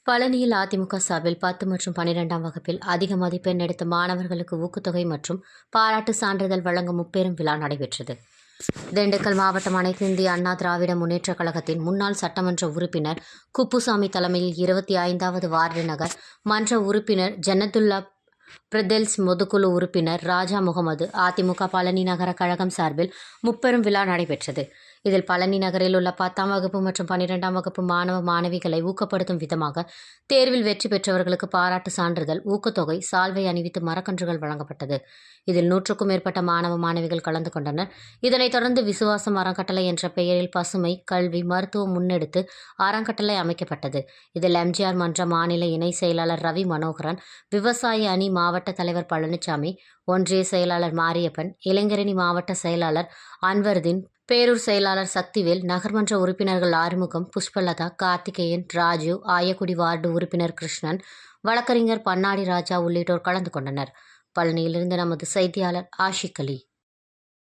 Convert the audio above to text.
பழனியில் அதிமுக சார்பில் 10 மற்றும் 12ஆம் வகுப்பில் அதிக மதிப்பெண் எடுத்த மாணவர்களுக்கு ஊக்கத்தொகை மற்றும் பாராட்டு சான்றிதழ் வழங்கும் முப்பெரும் விழா நடைபெற்றது. திண்டுக்கல் மாவட்டம் அனைத்து இந்திய அண்ணா திராவிட முன்னேற்றக் கழகத்தின் முன்னாள் சட்டமன்ற உறுப்பினர் குப்புசாமி தலைமையில் 25வது வார்டு நகர் மன்ற உறுப்பினர் ஜன்னத்துல்லா பிரதெல்ஸ் பொதுக்குழு உறுப்பினர் ராஜா முகமது அதிமுக பழனி நகர கழகம் சார்பில் முப்பெரும் விழா நடைபெற்றது. இதில் பழனி நகரில் உள்ள 10ஆம் வகுப்பு மற்றும் 12ஆம் வகுப்பு மாணவ மாணவிகளை ஊக்கப்படுத்தும் விதமாக தேர்வில் வெற்றி பெற்றவர்களுக்கு பாராட்டு சான்றிதழ், ஊக்கத்தொகை, சால்வை அணிவித்து மரக்கன்றுகள் வழங்கப்பட்டது. இதில் 100க்கும் மேற்பட்ட மாணவ மாணவிகள் கலந்து கொண்டனர். இதனைத் தொடர்ந்து விசுவாசம் அறக்கட்டளை என்ற பெயரில் பசுமை, கல்வி, மருத்துவம் முன்னெடுத்து அறக்கட்டளை அமைக்கப்பட்டது. இதில் எம்ஜிஆர் மன்ற மாநில இணை செயலாளர் ரவி மனோகரன், விவசாய அணி மாவட்ட தலைவர் பழனிசாமி, ஒன்றிய செயலாளர் மாரியப்பன், இளைஞரணி மாவட்ட செயலாளர் அன்வர்தீன், பேரூர் செயலாளர் சக்திவேல், நகர்மன்ற உறுப்பினர்கள் ஆறுமுகம், புஷ்பலதா, கார்த்திகேயன், ராஜு, ஆயக்குடி வார்டு உறுப்பினர் கிருஷ்ணன், வழக்கறிஞர் பன்னாடி ராஜா உள்ளிட்டோர் கலந்து கொண்டனர். பழனியிலிருந்து நமது செய்தியாளர் ஆஷிக் அலி.